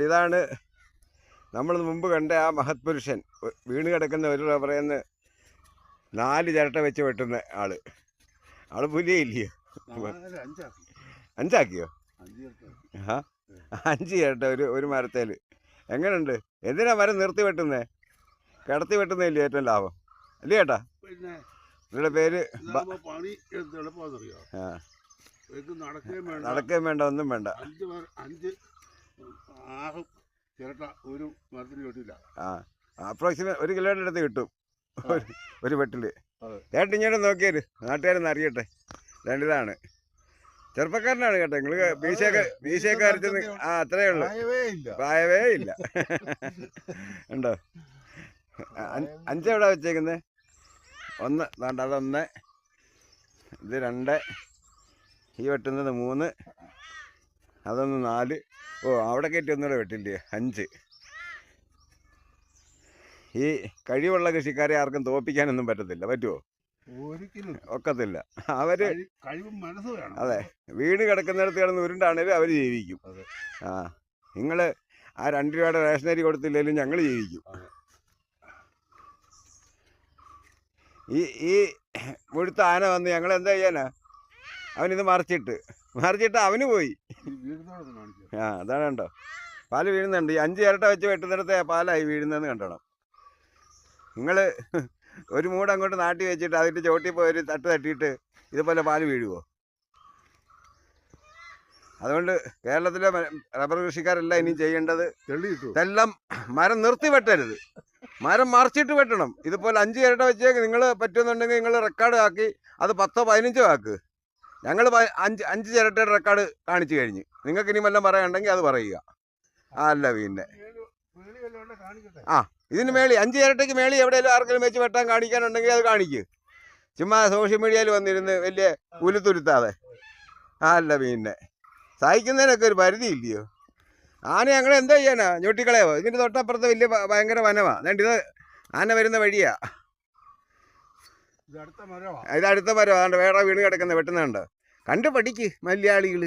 ഇതാണ് നമ്മൾ മുമ്പ് കണ്ട ആ മഹത് പുരുഷൻ. വീണ് കിടക്കുന്ന ഒരു റബ്ബറിൽ നിന്ന് 4 ചിരട്ട വെച്ച് വെട്ടുന്ന ആള് പുലിയില്ലയോ? 5 ആക്കിയോ? ആ 5 ചിരട്ട ഒരു മരത്തേൽ. എങ്ങനെയുണ്ട്? എന്തിനാ മരം നിർത്തി വെട്ടുന്നേ? കിടത്തി വെട്ടുന്നില്ലേ ഏറ്റവും ലാഭം അല്ലേ ചേട്ടാ? നിങ്ങളുടെ പേര്? നടക്കുകയും വേണ്ട, ഒന്നും വേണ്ട. അപ്രോക്സിമേറ്റ് 1 കിലോയുടെ അടുത്ത് കിട്ടും ഒരു വെട്ടില്. ചേട്ടൻ ഇങ്ങോട്ട് നോക്കിയാല് നാട്ടുകാരൊന്നും അറിയട്ടെ. ഇതാണ് ചെറുപ്പക്കാരനാണ് കേട്ടോ. നിങ്ങള് വീശയൊക്കെ അരച്ചെന്ന് അത്രേ ഉള്ളു, പ്രായമേ ഇല്ല. ഉണ്ടോ? 5 എവിടെ വെച്ചേക്കുന്നത്? 1 അതൊന്ന്, ഇത് 2, ഈ വെട്ടുന്നത് 3, അതൊന്ന് 4. ഓ അവിടെ കയറ്റി ഒന്നുകൂടെ വെട്ടില്ലേ? 5. ഈ കഴിവുള്ള കൃഷിക്കാരെ ആർക്കും തോപ്പിക്കാനൊന്നും പറ്റത്തില്ല. പറ്റുമോ? ഒക്കത്തില്ല. അവര് അതെ, വീട് കിടക്കുന്നിടത്ത് കിടന്ന് ഉരുണ്ടാണേലും അവര് ജീവിക്കും. നിങ്ങള് ആ 2 രൂപയുടെ റേഷനരി കൊടുത്തില്ലെങ്കിലും ഞങ്ങൾ ജീവിക്കും. ഈ മുഴുത്ത ആന വന്ന് ഞങ്ങൾ എന്താ ചെയ്യാനാ? അവനിത് മറിച്ചിട്ട് അവന് പോയി. അതാണ് കണ്ടോ, പാല് വീഴുന്നുണ്ട്. ഈ 5 ചിരട്ട വെച്ച് വെട്ടുന്നിടത്തെ പാലായി വീഴുന്നതെന്ന് കണ്ടോണം. നിങ്ങൾ ഒരു മൂട് അങ്ങോട്ട് നാട്ടി വെച്ചിട്ട് അതിൻ്റെ ചോട്ടിൽ പോയി ഒരു തട്ട് തട്ടിയിട്ട് ഇതുപോലെ പാല് വീഴുവോ? അതുകൊണ്ട് കേരളത്തിലെ റബ്ബർ കൃഷിക്കാരെല്ലാം ഇനി ചെയ്യേണ്ടത് ഇതെല്ലാം മരം നിർത്തി വെട്ടരുത്, മരം മറിച്ചിട്ട് വെട്ടണം. ഇതുപോലെ 5 ചിരട്ട വെച്ചേക്ക്. നിങ്ങൾ പറ്റുന്നുണ്ടെങ്കിൽ നിങ്ങൾ റെക്കോർഡ് ആക്കി അത് 10 15 ആക്ക്. ഞങ്ങൾ 5 ചിരട്ടയുടെ റെക്കോർഡ് കാണിച്ചു കഴിഞ്ഞ്. നിങ്ങൾക്ക് ഇനി വല്ലതും പറയാനുണ്ടെങ്കിൽ അത് പറയുക. അല്ല പിന്നെ ഇതിന് മേളി 5 ചിരട്ടയ്ക്ക് മേളി എവിടെയെങ്കിലും ആർക്കെങ്കിലും വെച്ച് വെട്ടാൻ കാണിക്കാനുണ്ടെങ്കിൽ അത് കാണിക്ക്. ചുമ്മാ സോഷ്യൽ മീഡിയയിൽ വന്നിരുന്ന് വലിയ ഉലുത്തുരുത്താതെ. അല്ല പിന്നെ സഹിക്കുന്നതിനൊക്കെ ഒരു പരിധി ഇല്ലയോ? ആന ഞങ്ങൾ എന്താ ചെയ്യാനാ? ഞൊട്ടിക്കളയോ? ഇതിൻ്റെ തൊട്ടപ്പുറത്ത് വലിയ ഭയങ്കര വനമാ. ഇത് ആന വരുന്ന വഴിയാ. ഇത് അടുത്ത മരം. അതുകൊണ്ട് വേറെ വീണ് കിടക്കുന്ന വെട്ടുന്നുണ്ട്. കണ്ടു പഠിക്ക് മലയാളികൾ.